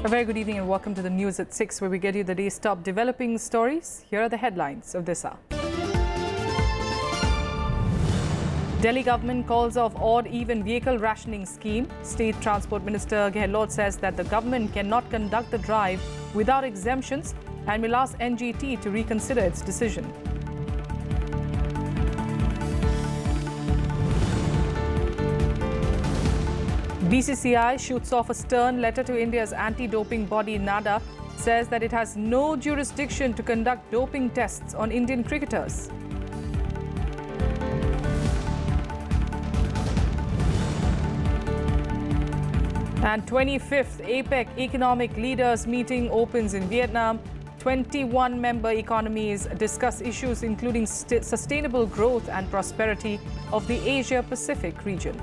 A very good evening and welcome to the news at 6, where we get you the day's top developing stories. Here are the headlines of this hour. Delhi government calls off odd-even vehicle rationing scheme. State Transport Minister Gehlot says that the government cannot conduct the drive without exemptions and will ask NGT to reconsider its decision. BCCI shoots off a stern letter to India's anti-doping body NADA, says that it has no jurisdiction to conduct doping tests on Indian cricketers. And 25th Apec Economic Leaders Meeting opens in Vietnam. 21-member economies discuss issues including sustainable growth and prosperity of the Asia-Pacific region.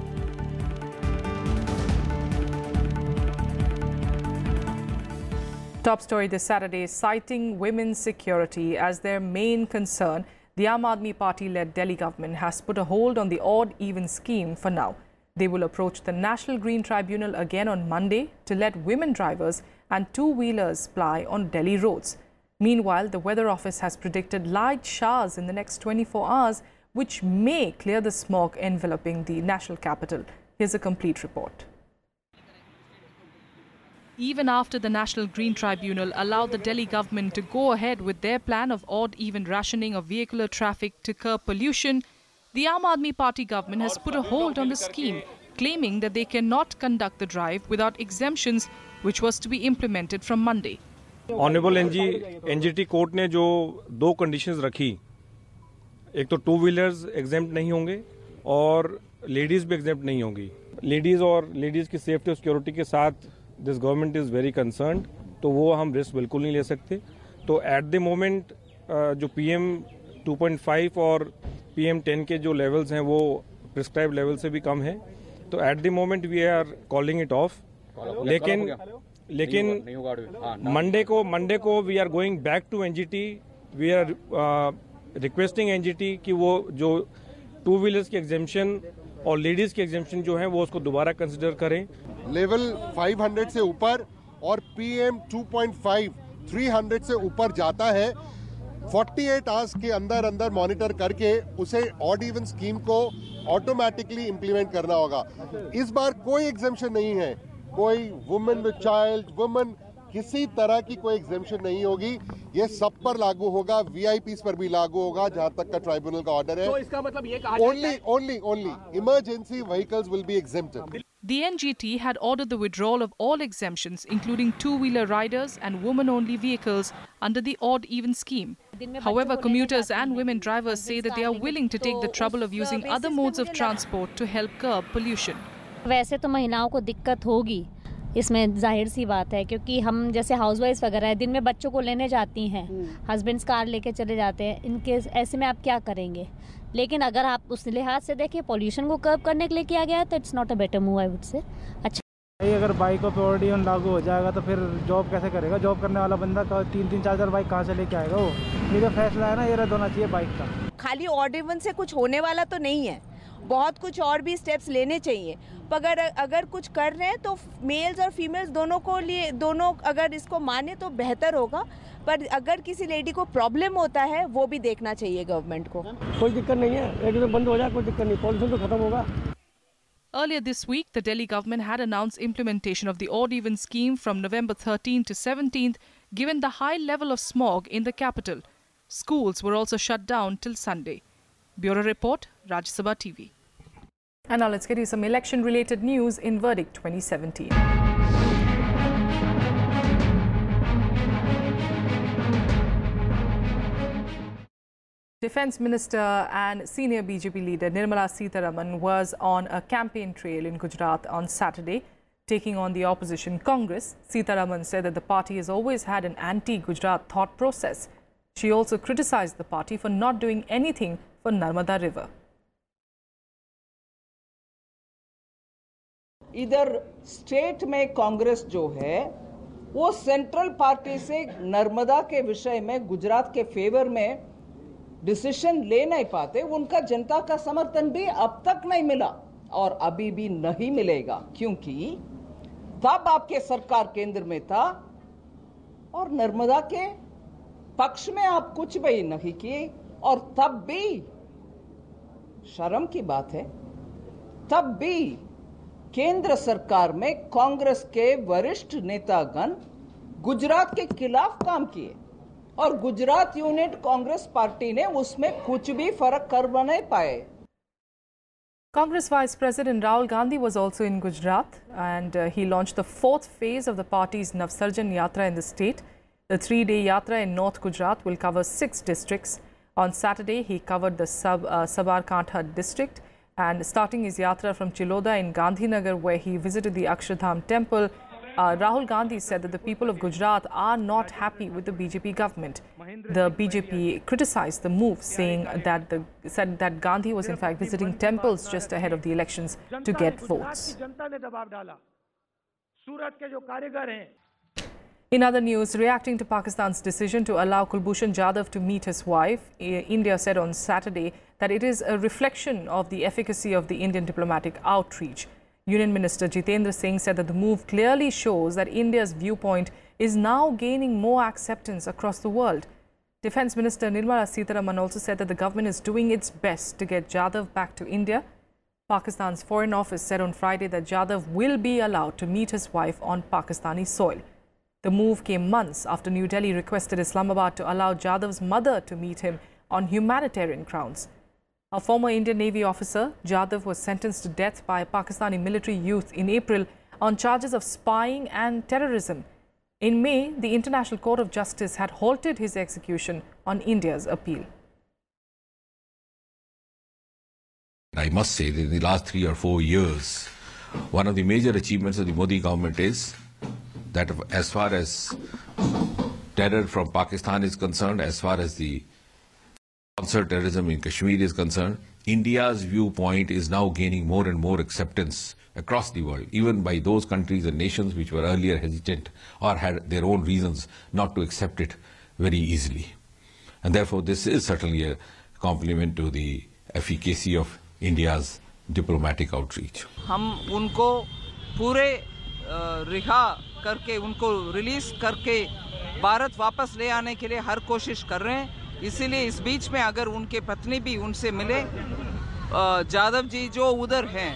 Top story this Saturday, citing women's security as their main concern, the Aam Aadmi Party-led Delhi government has put a hold on the odd-even scheme for now. They will approach the National Green Tribunal again on Monday to let women drivers and two-wheelers ply on Delhi roads. Meanwhile, the Weather Office has predicted light showers in the next 24 hours, which may clear the smog enveloping the national capital. Here's a complete report. Even after the National Green Tribunal allowed the Delhi government to go ahead with their plan of odd-even rationing of vehicular traffic to curb pollution, the Aam Aadmi Party government has put a hold on the scheme, claiming that they cannot conduct the drive without exemptions, which was to be implemented from Monday. Honorable NGT court ने जो दो conditions रखी, एक तो two wheelers exempt नहीं होंगे और ladies भी एग्जेम्प्ट नहीं होंगी. लेडीज की सेफ्टी और सिक्योरिटी के साथ this government is very concerned, तो वो हम रिस्क बिल्कुल नहीं ले सकते. तो एट द मोमेंट जो PM 2.5 और PM 10 के जो लेवल्स हैं वो प्रिस्क्राइब लेवल से भी कम है. तो at the moment we are calling it off. लेकिन मंडे को we are going back to NGT. We are requesting NGT कि वो जो टू व्हीलर्स की एग्जेम्पशन और लेडीज की एग्जेम्पशन जो है वो उसको दोबारा कंसिडर करें. लेवल 500 से ऊपर और PM 2.5 300 से ऊपर जाता है, 48 आवर्स के अंदर मॉनिटर करके उसे ऑड इवन स्कीम को ऑटोमेटिकली इंप्लीमेंट करना होगा. इस बार कोई एग्जेम्पशन नहीं है, कोई वुमेन विद चाइल्ड, वुमेन किसी तरह की कोई एग्जेम्पशन नहीं होगी. ये सब पर लागू होगा, VIPs पर भी लागू होगा जहां तक का ट्राइब्यूनल का ऑर्डर है. तो इसका मतलब ये कहा only emergency vehicles will be exempted. The NGT had ordered the withdrawal of all exemptions, including two-wheeler riders and women-only vehicles under the odd-even scheme. However, commuters and women drivers say that they are willing to take the trouble of using other modes of transport to help curb pollution. वैसे तो महिलाओं को दिक्कत होगी, इसमें जाहिर सी बात है, क्योंकि हम जैसे हाउसवाइफ वगैरह है, दिन में बच्चों को लेने जाती हैं, हस्बैंड्स कार लेके चले जाते हैं, इनके ऐसे में आप क्या करेंगे. लेकिन अगर आप उस लिहाज से देखें, पोल्यूशन को कर्ब करने के लिए किया गया है, तो it's not a better move, I would say. अच्छा, अगर बाइकों पे ऑड इवन लागू हो जाएगा तो फिर जॉब कैसे करेगा? जॉब करने वाला बंदा 3-4 बाइक कहाँ से लेके आएगा? वो ये जो फैसला है ना, ये रद्द होना चाहिए बाइक का. खाली ऑड इवन से कुछ होने वाला तो नहीं है, बहुत कुछ और भी स्टेप्स लेने चाहिए. पर अगर कुछ कर रहे हैं तो मेल्स और फीमेल्स दोनों अगर इसको माने तो बेहतर होगा. पर अगर किसी लेडी को प्रॉब्लम होता है वो भी देखना चाहिए गवर्नमेंट को. कोई दिक्कत नहीं है, एकदम बंद हो जाए, कोई दिक्कत नहीं, पॉल्यूशन तो खत्म होगा. Earlier this week, the Delhi government had announced implementation of the odd-even scheme from November 13th to 17th, given the high level of smog in the capital. Schools were also shut down till Sunday. Bureau Report, Rajya TV. And now let's get you some election-related news in Verdict 2017. Defence Minister and senior BJP leader Nirmala Sitharaman was on a campaign trail in Gujarat on Saturday, taking on the opposition Congress. Sitharaman said that the party has always had an anti-Gujarat thought process. She also criticized the party for not doing anything for Narmada River. इधर state में कांग्रेस जो है वो central party से नर्मदा के विषय में गुजरात के फेवर में डिसीजन ले नहीं पाते. उनका जनता का समर्थन भी अब तक नहीं मिला और अभी भी नहीं मिलेगा, क्योंकि तब आपके सरकार केंद्र में था और नर्मदा के पक्ष में आप कुछ भी नहीं किए, और तब भी शर्म की बात है, तब भी केंद्र सरकार में कांग्रेस के वरिष्ठ नेतागण गुजरात के खिलाफ काम किए और गुजरात यूनिट कांग्रेस पार्टी ने उसमें कुछ भी फर्क कर नहीं पाए। Congress Vice President Rahul Gandhi was also in Gujarat and he launched the 4th phase of the party's Navsarjan Yatra in the state. The 3-day Yatra in North Gujarat will cover 6 districts. On Saturday, he covered the Sabarkantha district and starting his Yatra from Chiloda in Gandhinagar, where he visited the Akshardham temple. Rahul Gandhi said that the people of Gujarat are not happy with the BJP government. The BJP criticized the move, saying that Gandhi was in fact visiting temples just ahead of the elections to get votes. In other news, reacting to Pakistan's decision to allow Kulbhushan Jadhav to meet his wife, India said on Saturday that it is a reflection of the efficacy of the Indian diplomatic outreach. Union Minister Jitendra Singh said that the move clearly shows that India's viewpoint is now gaining more acceptance across the world. Defence Minister Nirmala Sitharaman also said that the government is doing its best to get Jadhav back to India. Pakistan's Foreign Office said on Friday that Jadhav will be allowed to meet his wife on Pakistani soil. The move came months after New Delhi requested Islamabad to allow Jadhav's mother to meet him on humanitarian grounds. A former Indian Navy officer, Jadhav, was sentenced to death by Pakistani military youth in April on charges of spying and terrorism. In May, the International Court of Justice had halted his execution on India's appeal. I must say that in the last 3 or 4 years, one of the major achievements of the Modi government is that as far as terror from Pakistan is concerned, as far as the counter-terrorism in Kashmir is concerned, India's viewpoint is now gaining more and more acceptance across the world, even by those countries and nations which were earlier hesitant or had their own reasons not to accept it very easily. And therefore, this is certainly a compliment to the efficacy of India's diplomatic outreach. हम उनको पूरे रिहा करके, उनको release करके भारत वापस ले आने के लिए हर कोशिश कर रहे हैं। इसीलिए इस बीच में अगर उनके पत्नी भी उनसे मिले, जाधव जी जो उधर हैं,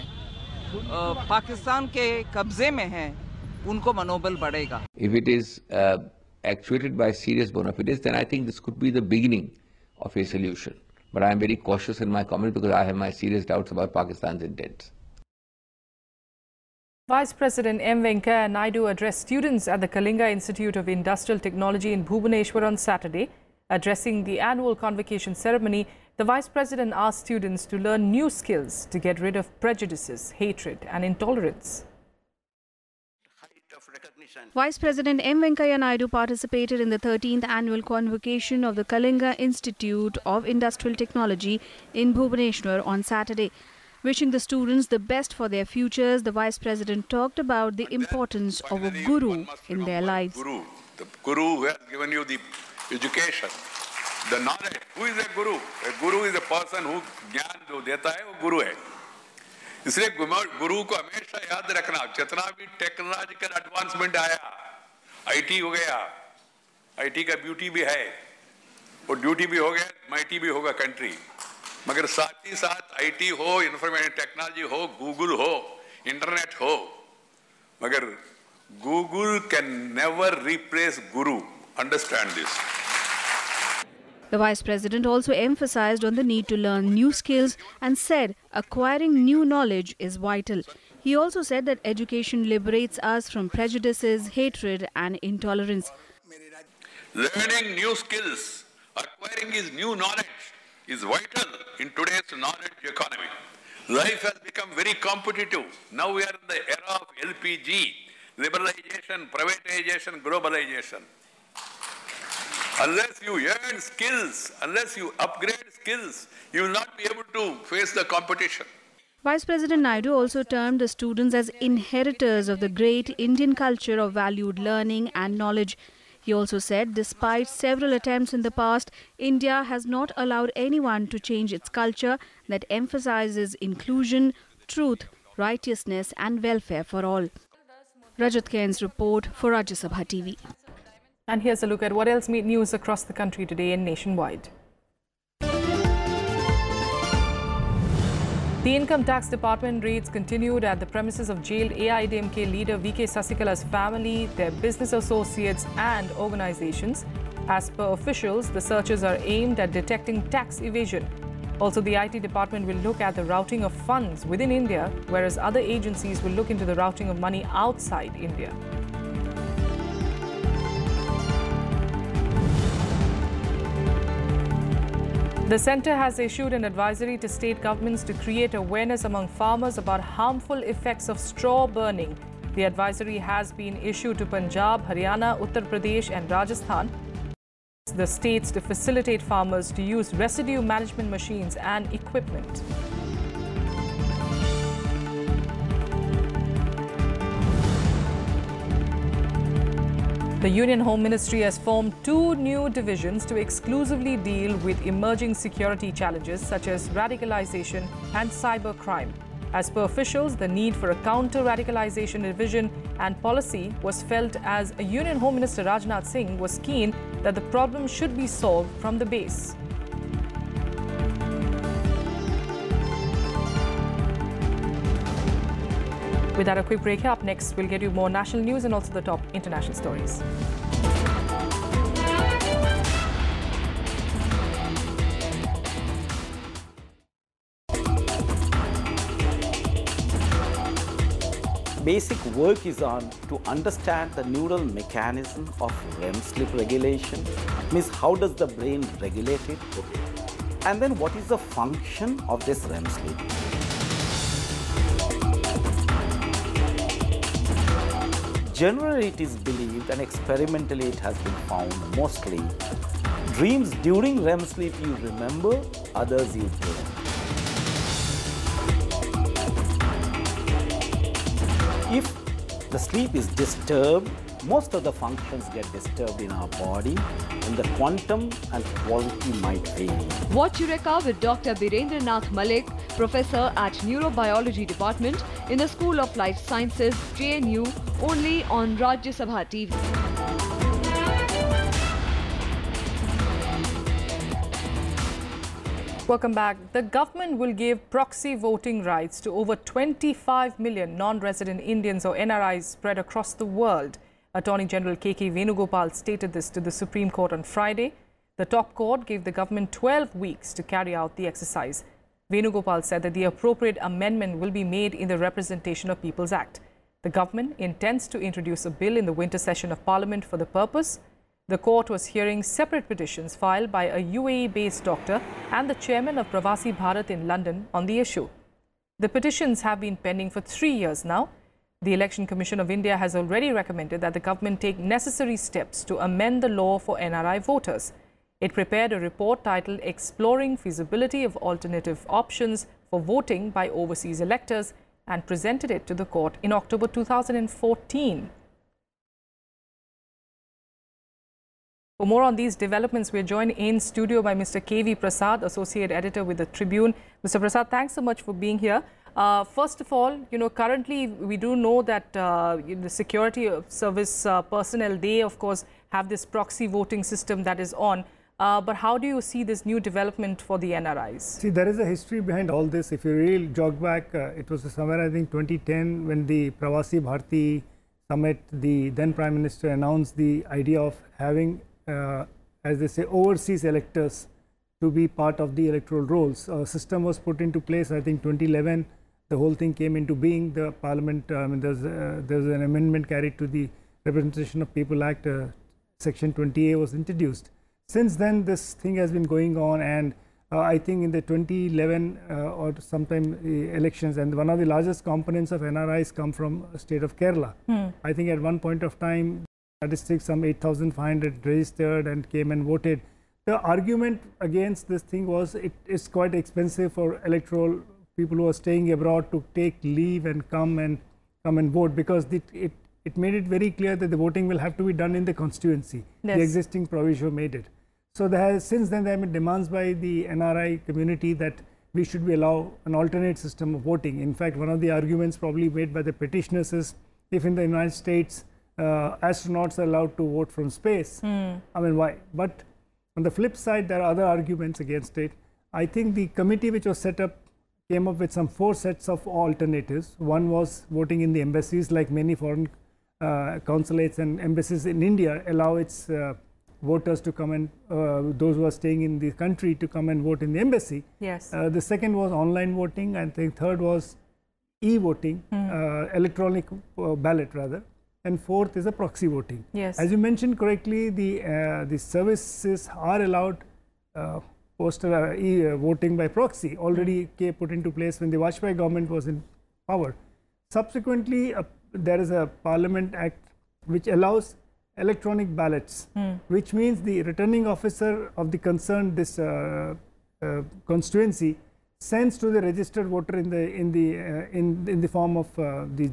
पाकिस्तान के कब्जे में हैं, उनको मनोबल बढ़ेगा। If it is actuated by serious bona fides, then I think this could be the beginning of a solution. But I am very cautious in my comment because I have my serious doubts about Pakistan's intents. Vice President M. Venkaiah Naidu addressed students at the Kalinga Institute of Industrial Technology in Bhubaneswar on Saturday. Addressing the annual convocation ceremony, the Vice President asked students to learn new skills to get rid of prejudices, hatred and intolerance. Vice President M. Venkaiah Naidu participated in the 13th annual convocation of the Kalinga Institute of Industrial Technology in Bhubaneswar on Saturday. Wishing the students the best for their futures, the Vice President talked about the importance of a guru in their lives. The guru who has given you the education, the knowledge. Who is a guru? A guru is a person who ज्ञान जो देता है वो गुरु है। इसलिए गुरु को हमेशा याद रखना, जितना भी टेक्नोलॉजिकल एडवांसमेंट आया, आईटी हो गया, आईटी का ब्यूटी भी है, वो ड्यूटी भी हो गया, माइटी भी होगा कंट्री, मगर साथ ही साथ आईटी हो, इंफॉर्मेशन टेक्नोलॉजी हो, गूगल हो, इंटरनेट हो, मगर Google can never replace Guru. Understand this. The Vice President also emphasized on the need to learn new skills and said acquiring new knowledge is vital. He also said that education liberates us from prejudices, hatred and intolerance. Learning new skills, acquiring his new knowledge is vital in today's knowledge economy. Life has become very competitive. Now we are in the era of LPG, liberalization, privatization, globalization. Unless you learn skills, unless you upgrade skills, you will not be able to face the competition. Vice President Naidu also termed the students as inheritors of the great Indian culture of valued learning and knowledge. He also said despite several attempts in the past, India has not allowed anyone to change its culture that emphasizes inclusion, truth, righteousness and welfare for all. Rajat Kain's report for Rajya Sabha TV. And here's a look at what else made news across the country today and nationwide. The Income Tax Department raids continued at the premises of jailed AIADMK leader VK Sasikala's family, their business associates and organizations. As per officials, the searches are aimed at detecting tax evasion. Also, the IT department will look at the routing of funds within India, whereas other agencies will look into the routing of money outside India. The centre has issued an advisory to state governments to create awareness among farmers about harmful effects of straw burning. The advisory has been issued to Punjab, Haryana, Uttar Pradesh and Rajasthan. The states to facilitate farmers to use residue management machines and equipment. The Union Home Ministry has formed 2 new divisions to exclusively deal with emerging security challenges such as radicalization and cybercrime. As per officials, the need for a counter-radicalization division and policy was felt as Union Home Minister Rajnath Singh was keen that the problem should be solved from the base. With that, a quick break. Up next, we'll get you more national news and also the top international stories. Basic work is on to understand the neural mechanism of REM sleep regulation. Means how does the brain regulate it? And then what is the function of this REM sleep? Generally, it is believed, and experimentally it has been found mostly, dreams during REM sleep you remember, others you don't. If the sleep is disturbed, most of the functions get disturbed in our body, and the quantum and quality might vary. Watch Eureka with Dr. Birendra Nath Malik, Professor at Neurobiology Department in the School of Life Sciences, JNU, only on Rajya Sabha TV. Welcome back. The government will give proxy voting rights to over 25 million non-resident Indians or NRIs spread across the world. Attorney General K.K. Venugopal stated this to the Supreme Court on Friday. The top court gave the government 12 weeks to carry out the exercise. Venugopal said that the appropriate amendment will be made in the Representation of People's Act. The government intends to introduce a bill in the winter session of Parliament for the purpose. The court was hearing separate petitions filed by a UAE-based doctor and the chairman of Pravasi Bharat in London on the issue. The petitions have been pending for 3 years now. The Election Commission of India has already recommended that the government take necessary steps to amend the law for NRI voters. It prepared a report titled Exploring Feasibility of Alternative Options for Voting by Overseas Electors and presented it to the court in October 2014. For more on these developments, we are joined in studio by Mr. K.V. Prasad, Associate Editor with the Tribune. Mr. Prasad, thanks so much for being here. First of all, currently we do know that the security service personnel, they of course have this proxy voting system that is on. But how do you see this new development for the NRIs? See, there is a history behind all this. If you really jog back, it was somewhere, I think, 2010 when the Pravasi Bharati Summit, the then Prime Minister announced the idea of having, as they say, overseas electors to be part of the electoral rolls. A system was put into place, I think, 2011. The whole thing came into being. The Parliament, there's an amendment carried to the Representation of People Act, Section 20A was introduced. Since then, this thing has been going on, and I think in the 2011 or sometime elections, and one of the largest components of NRIs come from the state of Kerala. I think at one point of time, statistics, some 8,500 registered and came and voted. The argument against this thing was it is quite expensive for electoral people who are staying abroad to take leave and come and vote, because it made it very clear that the voting will have to be done in the constituency. Yes. The existing provision made it. So since then there have been demands by the NRI community that we should be allow an alternate system of voting. In fact, one of the arguments probably made by the petitioners is if in the United States astronauts are allowed to vote from space. I mean, why? But on the flip side, there are other arguments against it. I think the committee which was set up came up with some 4 sets of alternatives. One was voting in the embassies, like many foreign consulates and embassies in India allow its voters to come and those who are staying in the country to come and vote in the embassy. Yes. The second was online voting, and the third was e-voting, electronic ballot rather, and fourth is a proxy voting. Yes. As you mentioned correctly, the services are allowed postal voting by proxy, already put into place when the Vajpayee government was in power. Subsequently, there is a Parliament Act which allows electronic ballots, which means the returning officer of the concerned constituency sends to the registered voter in the form of the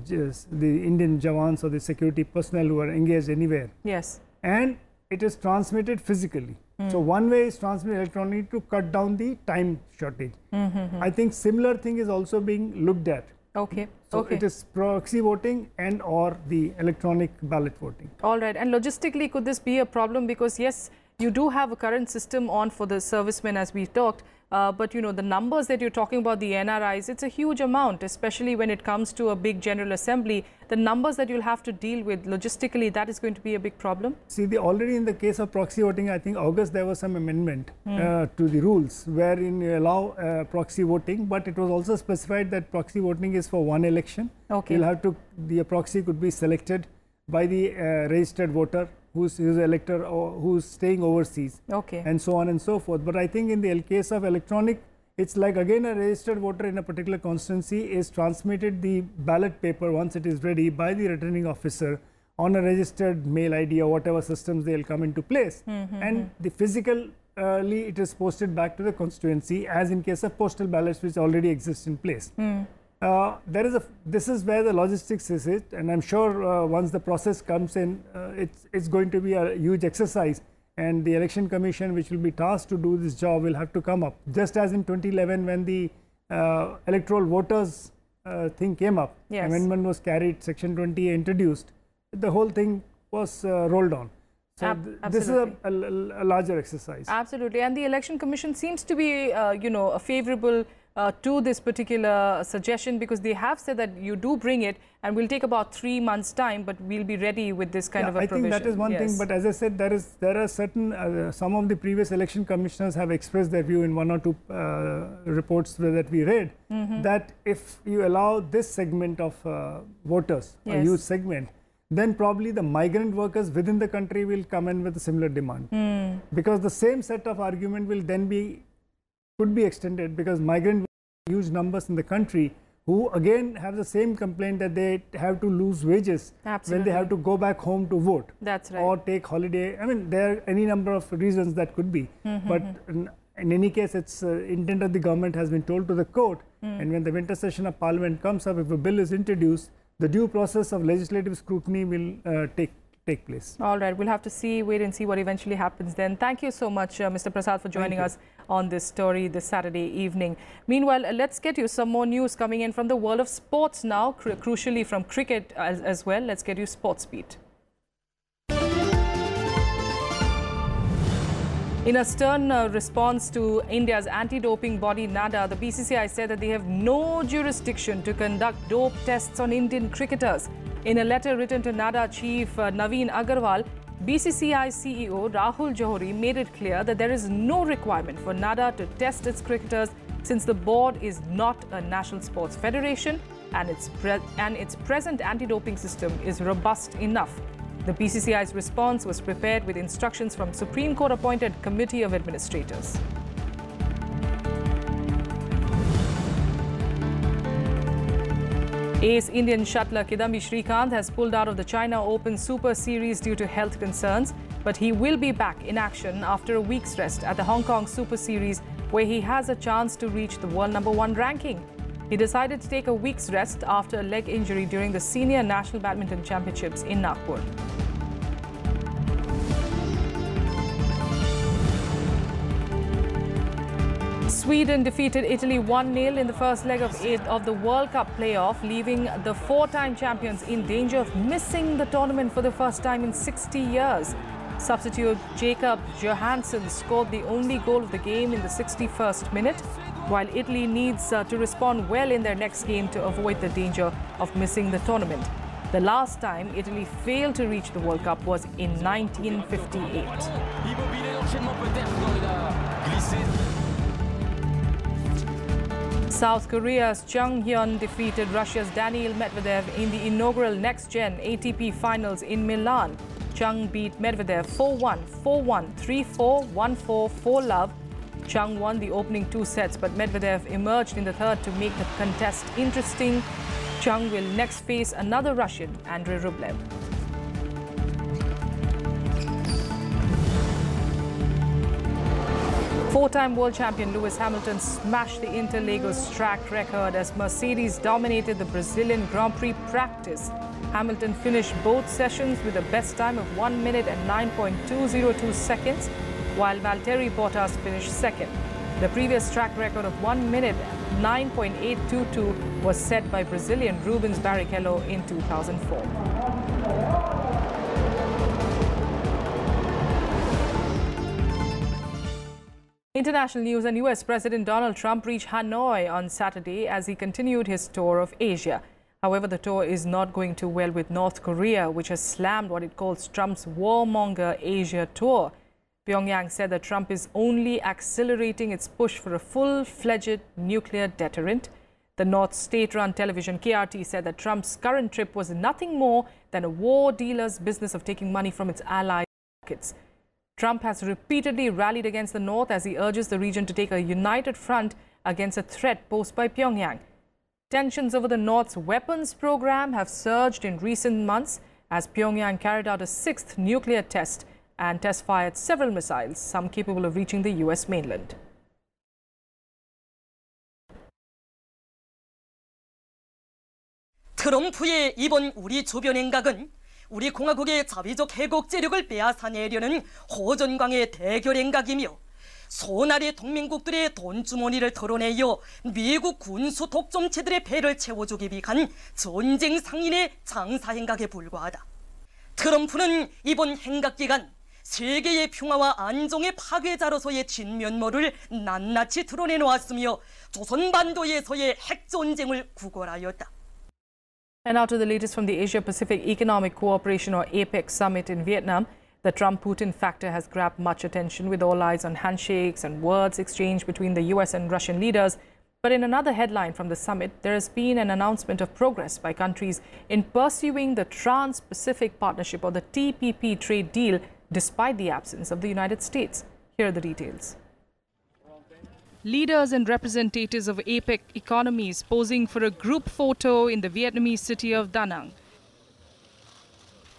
Indian Jawans or the security personnel who are engaged anywhere. Yes. And it is transmitted physically. So one way is transmitted electronically to cut down the time shortage. I think similar thing is also being looked at. Okay. So it is proxy voting and or the electronic ballot voting. All right. And logistically, could this be a problem? Because yes, you do have a current system on for the servicemen, as we talked. But you know, the numbers that you're talking about, the NRIs, it's a huge amount, especially when it comes to a big General Assembly. The numbers that you'll have to deal with logistically, that is going to be a big problem. See, already in the case of proxy voting, I think August there was some amendment to the rules wherein you allow proxy voting, but it was also specified that proxy voting is for one election. Okay. You'll have to, the proxy could be selected by the registered voter who's an elector or who's staying overseas, and so on and so forth. But I think in the case of electronic, it's like again a registered voter in a particular constituency is transmitted the ballot paper once it is ready by the returning officer on a registered mail ID or whatever systems they'll come into place, and the physically it is posted back to the constituency, as in case of postal ballots which already exist in place. This is where the logistics is it, and I'm sure once the process comes in, it's going to be a huge exercise, and the Election Commission, which will be tasked to do this job, will have to come up. Just as in 2011 when the electoral voters thing came up, amendment was carried, Section 20 introduced, the whole thing was rolled on. So this is a larger exercise. Absolutely, and the Election Commission seems to be, you know, favourable to this particular suggestion, because they have said that you do bring it and we'll take about 3 months time, but we'll be ready with this kind of a provision. I think that is one thing, but as I said, there are certain, some of the previous election commissioners have expressed their view in 1 or 2 reports that we read, that if you allow this segment of voters, a huge segment, then probably the migrant workers within the country will come in with a similar demand, because the same set of argument will then could be extended, because migrant huge numbers in the country who again have the same complaint that they have to lose wages when they have to go back home to vote. That's right. Or take holiday. I mean, there are any number of reasons that could be, but in any case, its intent of the government has been told to the court, and when the winter session of Parliament comes up, if a bill is introduced, the due process of legislative scrutiny will take place. All right, we'll have to wait and see what eventually happens then. Thank you so much, Mr. Prasad, for joining us on this story this Saturday evening. Meanwhile, let's get you some more news coming in from the world of sports now, crucially from cricket as well. Let's get you Sports Beat. In a stern response to India's anti-doping body NADA, the BCCI said that they have no jurisdiction to conduct dope tests on Indian cricketers. In a letter written to NADA chief Naveen Agarwal, BCCI CEO Rahul Johri made it clear that there is no requirement for NADA to test its cricketers, since the board is not a national sports federation and its present anti-doping system is robust enough. The BCCI's response was prepared with instructions from Supreme Court appointed Committee of Administrators. Ace Indian shuttler Kidambi Srikanth has pulled out of the China Open Super Series due to health concerns, but he will be back in action after a week's rest at the Hong Kong Super Series, where he has a chance to reach the world #1 ranking. He decided to take a week's rest after a leg injury during the Senior National Badminton Championships in Nagpur. Sweden defeated Italy 1-0 in the first leg of the World Cup playoff, leaving the four-time champions in danger of missing the tournament for the first time in 60 years. Substitute Jacob Johansson scored the only goal of the game in the 61st minute, while Italy needs to respond well in their next game to avoid the danger of missing the tournament. The last time Italy failed to reach the World Cup was in 1958. South Korea's Chung Hyun defeated Russia's Daniil Medvedev in the inaugural next-gen ATP finals in Milan. Chung beat Medvedev 4-1, 4-1, 3-4, 1-4, 4-love. Chung won the opening two sets, but Medvedev emerged in the third to make the contest interesting. Chung will next face another Russian, Andrei Rublev. Four-time world champion Lewis Hamilton smashed the Interlagos track record as Mercedes dominated the Brazilian Grand Prix practice. Hamilton finished both sessions with a best time of 1 minute and 9.202 seconds, while Valtteri Bottas finished second. The previous track record of 1 minute 9.822 was set by Brazilian Rubens Barrichello in 2004. International news, and US President Donald Trump reached Hanoi on Saturday as he continued his tour of Asia. However, the tour is not going too well with North Korea, which has slammed what it calls Trump's warmonger Asia tour. Pyongyang said that Trump is only accelerating its push for a full-fledged nuclear deterrent. The North state-run television KRT said that Trump's current trip was nothing more than a war dealer's business of taking money from its allies' pockets. Trump has repeatedly rallied against the North as he urges the region to take a united front against a threat posed by Pyongyang. Tensions over the North's weapons program have surged in recent months as Pyongyang carried out a sixth nuclear test and test-fired several missiles, some capable of reaching the US mainland. 트럼프의 이번 우리 주변 행각은 우리 공화국의 자위적 해곡제력을 빼앗아내려는 호전광의 대결 행각이며 소나리 동맹국들의 돈주머니를 털어내어 미국 군수 독점체들의 배를 채워주기 위한 전쟁 상인의 장사 행각에 불과하다. 트럼프는 이번 행각 기간 세계의 평화와 안정의 파괴자로서의 진면모를 낱낱이 드러내놓았으며 조선반도에서의 핵전쟁을 구걸하였다. And now to the latest from the Asia-Pacific Economic Cooperation or Apec summit in Vietnam. The Trump-Putin factor has grabbed much attention, with all eyes on handshakes and words exchanged between the US and Russian leaders. But in another headline from the summit, there has been an announcement of progress by countries in pursuing the Trans-Pacific Partnership or the TPP trade deal despite the absence of the United States. Here are the details. Leaders and representatives of Apec economies posing for a group photo in the Vietnamese city of Da Nang.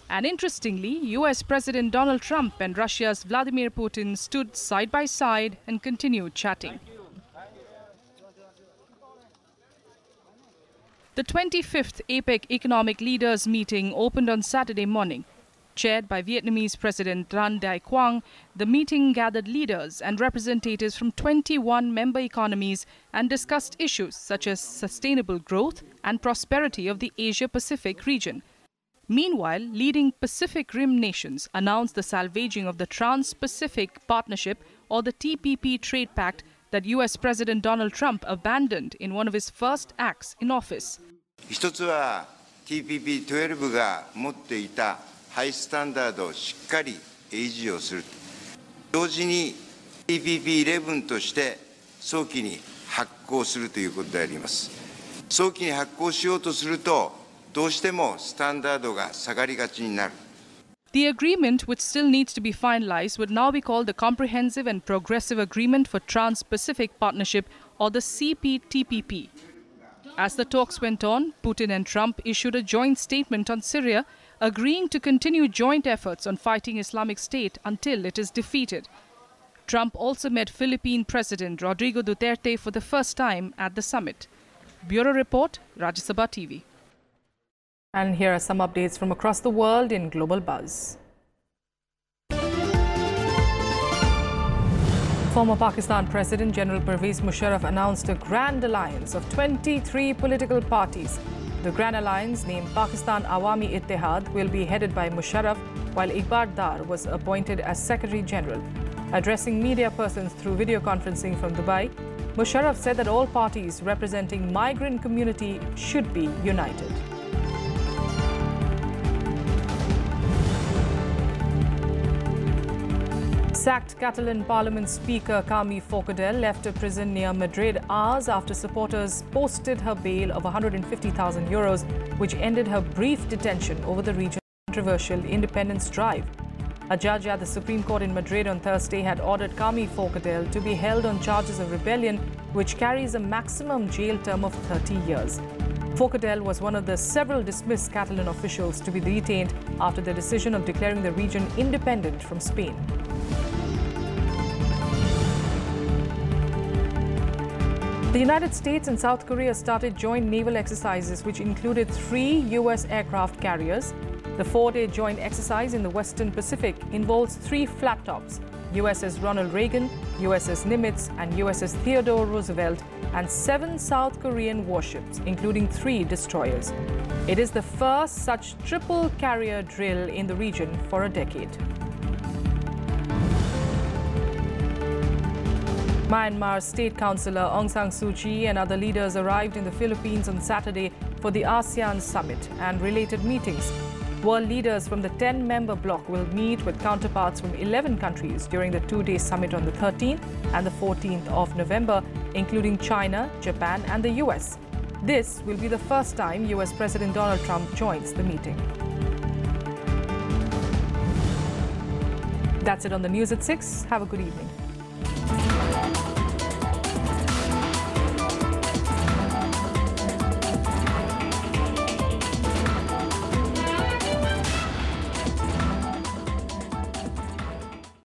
And interestingly, US President Donald Trump and Russia's Vladimir Putin stood side by side and continued chatting. The 25th APEC Economic Leaders meeting opened on Saturday morning. Chaired by Vietnamese President Tran Dai Quang, the meeting gathered leaders and representatives from 21 member economies and discussed issues such as sustainable growth and prosperity of the Asia-Pacific region. Meanwhile, leading Pacific Rim nations announced the salvaging of the Trans-Pacific Partnership or the TPP trade pact that US President Donald Trump abandoned in one of his first acts in office. 一つは TPP12 が持っていたハイスタンダードをしっかり維持をする。同時に TPP11 として早期に発行するということであります。早期に発行しようとするとどうしてもスタンダードが下がりがちになる。The agreement, which still needs to be finalized, would now be called the Comprehensive and Progressive Agreement for Trans-Pacific Partnership or the CPTPP. As the talks went on, Putin and Trump issued a joint statement on Syria, agreeing to continue joint efforts on fighting Islamic State until it is defeated. Trump also met Philippine President Rodrigo Duterte for the first time at the summit. Bureau Report, Rajya Sabha TV. And here are some updates from across the world in Global Buzz. Former Pakistan President General Pervez Musharraf announced a grand alliance of 23 political parties. The Grand Alliance, named Pakistan Awami Ittihad, will be headed by Musharraf, while Iqbal Dar was appointed as Secretary General. Addressing media persons through video conferencing from Dubai, Musharraf said that all parties representing migrant community should be united. Sacked Catalan Parliament Speaker Carme Forcadell left a prison near Madrid hours after supporters posted her bail of €150,000, which ended her brief detention over the region's controversial independence drive. A judge at the Supreme Court in Madrid on Thursday had ordered Carme Forcadell to be held on charges of rebellion, which carries a maximum jail term of 30 years. Forcadell was one of the several dismissed Catalan officials to be detained after the decision of declaring the region independent from Spain. The United States and South Korea started joint naval exercises which included 3 U.S. aircraft carriers. The 4-day joint exercise in the Western Pacific involves 3 flat tops, USS Ronald Reagan, USS Nimitz and USS Theodore Roosevelt, and 7 South Korean warships, including 3 destroyers. It is the first such triple carrier drill in the region for a decade. Myanmar's State Councillor Aung San Suu Kyi and other leaders arrived in the Philippines on Saturday for the ASEAN Summit and related meetings. World leaders from the 10-member bloc will meet with counterparts from 11 countries during the 2-day summit on the 13th and the 14th of November, including China, Japan and the US. This will be the first time US President Donald Trump joins the meeting. That's it on the news at 6. Have a good evening.